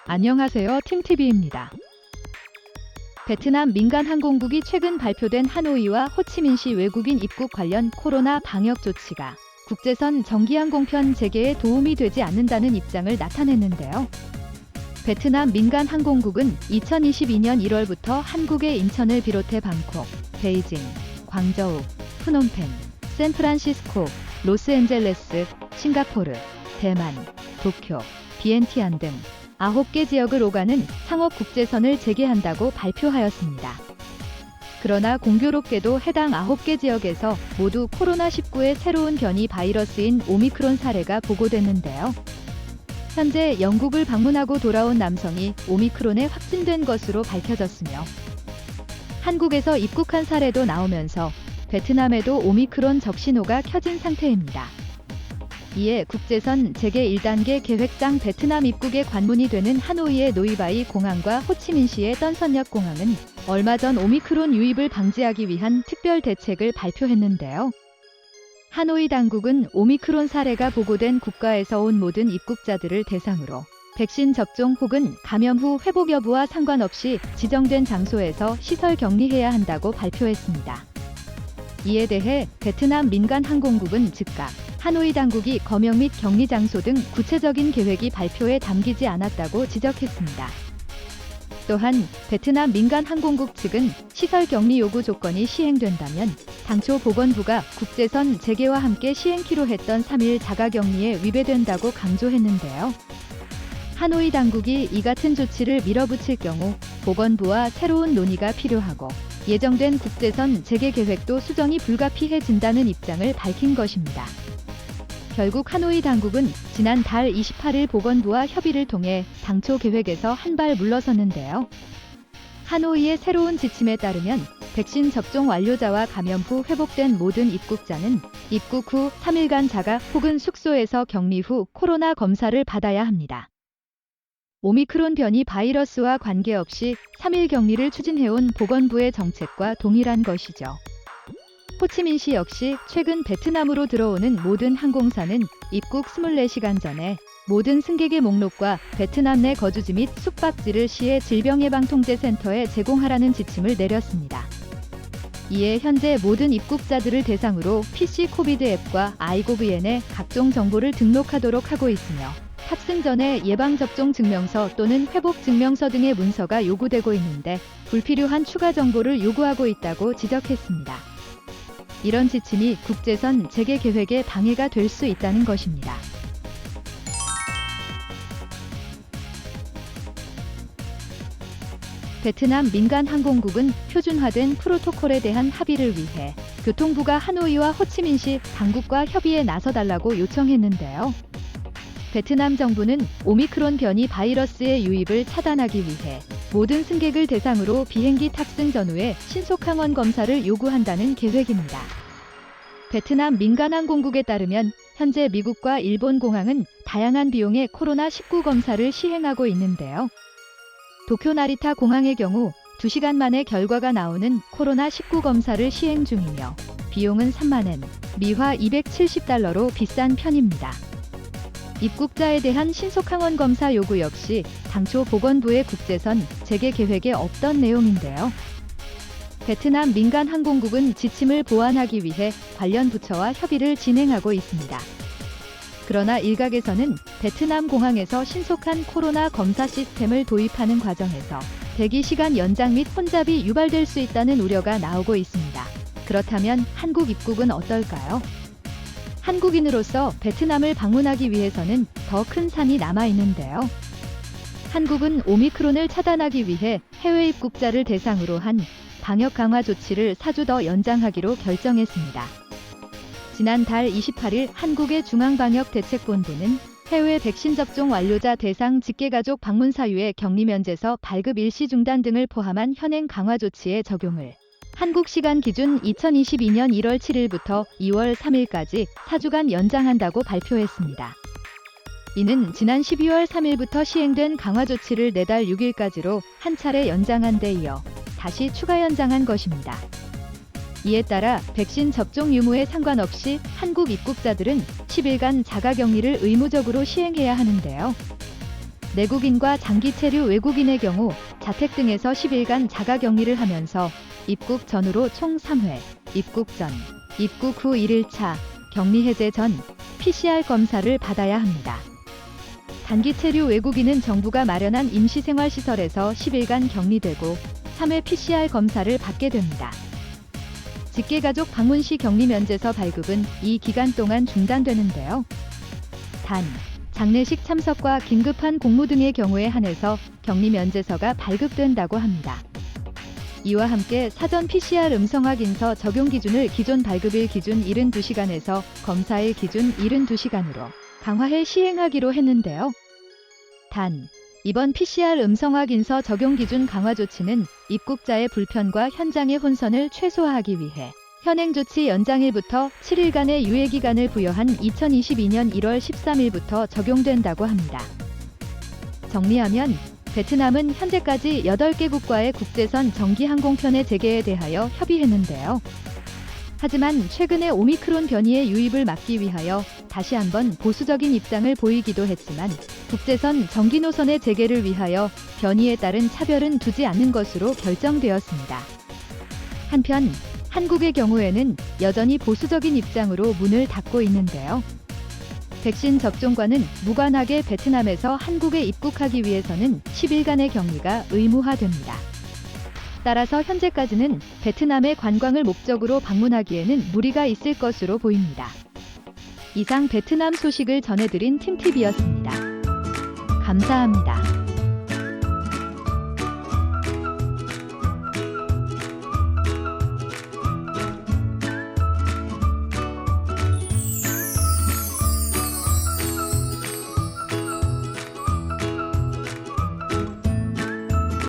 안녕하세요. 팀TV입니다. 베트남 민간항공국이 최근 발표된 하노이와 호치민시 외국인 입국 관련 코로나 방역 조치가 국제선 정기항공편 재개에 도움이 되지 않는다는 입장을 나타냈는데요. 베트남 민간항공국은 2022년 1월부터 한국의 인천을 비롯해 방콕, 베이징, 광저우, 프놈펜, 샌프란시스코, 로스앤젤레스, 싱가포르, 대만, 도쿄, 비엔티안 등 9개 지역을 오가는 상업 국제선을 재개한다고 발표하였습니다. 그러나 공교롭게도 해당 9개 지역에서 모두 코로나19의 새로운 변이 바이러스인 오미크론 사례가 보고됐는데요. 현재 영국을 방문하고 돌아온 남성이 오미크론에 확진된 것으로 밝혀졌으며 한국에서 입국한 사례도 나오면서 베트남에도 오미크론 적신호가 켜진 상태입니다. 이에 국제선 재개 1단계 계획상 베트남 입국에 관문이 되는 하노이의 노이바이 공항과 호치민시의 던선역 공항은 얼마 전 오미크론 유입을 방지하기 위한 특별 대책을 발표했는데요. 하노이 당국은 오미크론 사례가 보고된 국가에서 온 모든 입국자들을 대상으로 백신 접종 혹은 감염 후 회복 여부와 상관없이 지정된 장소에서 시설 격리해야 한다고 발표했습니다. 이에 대해 베트남 민간항공국은 즉각 하노이 당국이 검역 및 격리 장소 등 구체적인 계획이 발표에 담기지 않았다고 지적했습니다. 또한 베트남 민간항공국 측은 시설 격리 요구 조건이 시행된다면 당초 보건부가 국제선 재개와 함께 시행키로 했던 3일 자가격리에 위배된다고 강조했는데요. 하노이 당국이 이 같은 조치를 밀어붙일 경우 보건부와 새로운 논의가 필요하고 예정된 국제선 재개 계획도 수정이 불가피해진다는 입장을 밝힌 것입니다. 결국 하노이 당국은 지난달 28일 보건부와 협의를 통해 당초 계획에서 한 발 물러섰는데요. 하노이의 새로운 지침에 따르면 백신 접종 완료자와 감염 후 회복된 모든 입국자는 입국 후 3일간 자가 혹은 숙소에서 격리 후 코로나 검사를 받아야 합니다. 오미크론 변이 바이러스와 관계없이 3일 격리를 추진해온 보건부의 정책과 동일한 것이죠. 호치민시 역시 최근 베트남으로 들어오는 모든 항공사는 입국 24시간 전에 모든 승객의 목록과 베트남 내 거주지 및 숙박지를 시의 질병예방통제센터에 제공하라는 지침을 내렸습니다. 이에 현재 모든 입국자들을 대상으로 PC 코비드 앱과 아이고브엔에 각종 정보를 등록하도록 하고 있으며 탑승 전에 예방접종 증명서 또는 회복 증명서 등의 문서가 요구되고 있는데 불필요한 추가 정보를 요구하고 있다고 지적했습니다. 이런 지침이 국제선 재개 계획에 방해가 될 수 있다는 것입니다. 베트남 민간항공국은 표준화된 프로토콜에 대한 합의를 위해 교통부가 하노이와 호치민시 당국과 협의에 나서달라고 요청했는데요. 베트남 정부는 오미크론 변이 바이러스의 유입을 차단하기 위해 모든 승객을 대상으로 비행기 탑승 전후에 신속항원 검사를 요구한다는 계획입니다. 베트남 민간항공국에 따르면 현재 미국과 일본 공항은 다양한 비용의 코로나19 검사를 시행하고 있는데요. 도쿄 나리타 공항의 경우 2시간 만에 결과가 나오는 코로나19 검사를 시행 중이며 비용은 3만엔, 미화 $270로 비싼 편입니다. 입국자에 대한 신속항원 검사 요구 역시 당초 보건부의 국제선 재개 계획에 없던 내용인데요. 베트남 민간항공국은 지침을 보완하기 위해 관련 부처와 협의를 진행하고 있습니다. 그러나 일각에서는 베트남 공항에서 신속한 코로나 검사 시스템을 도입하는 과정에서 대기 시간 연장 및 혼잡이 유발될 수 있다는 우려가 나오고 있습니다. 그렇다면 한국 입국은 어떨까요? 한국인으로서 베트남을 방문하기 위해서는 더 큰 산이 남아 있는데요. 한국은 오미크론을 차단하기 위해 해외 입국자를 대상으로 한 방역 강화 조치를 4주 더 연장하기로 결정했습니다. 지난달 28일 한국의 중앙방역대책본부는 해외 백신 접종 완료자 대상 직계가족 방문 사유의 격리 면제서 발급 일시 중단 등을 포함한 현행 강화 조치의 적용을 한국 시간 기준 2022년 1월 7일부터 2월 3일까지 4주간 연장한다고 발표했습니다. 이는 지난 12월 3일부터 시행된 강화 조치를 내달 6일까지로 한 차례 연장한 데 이어 다시 추가 연장한 것입니다. 이에 따라 백신 접종 유무에 상관없이 한국 입국자들은 10일간 자가격리를 의무적으로 시행해야 하는데요. 내국인과 장기 체류 외국인의 경우 자택 등에서 10일간 자가 격리를 하면서 입국 전후로 총 3회, 입국 전, 입국 후 1일차, 격리 해제 전 PCR 검사를 받아야 합니다. 단기 체류 외국인은 정부가 마련한 임시생활시설에서 10일간 격리되고 3회 PCR 검사를 받게 됩니다. 직계가족 방문 시 격리 면제서 발급은 이 기간 동안 중단되는데요. 단, 장례식 참석과 긴급한 공무 등의 경우에 한해서 격리 면제서가 발급된다고 합니다. 이와 함께 사전 PCR 음성 확인서 적용 기준을 기존 발급일 기준 72시간에서 검사일 기준 72시간으로 강화해 시행하기로 했는데요. 단, 이번 PCR 음성 확인서 적용 기준 강화 조치는 입국자의 불편과 현장의 혼선을 최소화하기 위해 현행 조치 연장일부터 7일간의 유예기간을 부여한 2022년 1월 13일부터 적용된다고 합니다. 정리하면 베트남은 현재까지 8개국과의 국제선 정기 항공편의 재개에 대하여 협의했는데요. 하지만 최근에 오미크론 변이의 유입을 막기 위하여 다시 한번 보수적인 입장을 보이기도 했지만 국제선 정기 노선의 재개를 위하여 변이에 따른 차별은 두지 않는 것으로 결정되었습니다. 한편 한국의 경우에는 여전히 보수적인 입장으로 문을 닫고 있는데요. 백신 접종과는 무관하게 베트남에서 한국에 입국하기 위해서는 10일간의 격리가 의무화됩니다. 따라서 현재까지는 베트남의 관광을 목적으로 방문하기에는 무리가 있을 것으로 보입니다. 이상 베트남 소식을 전해드린 팀TV였습니다. 감사합니다.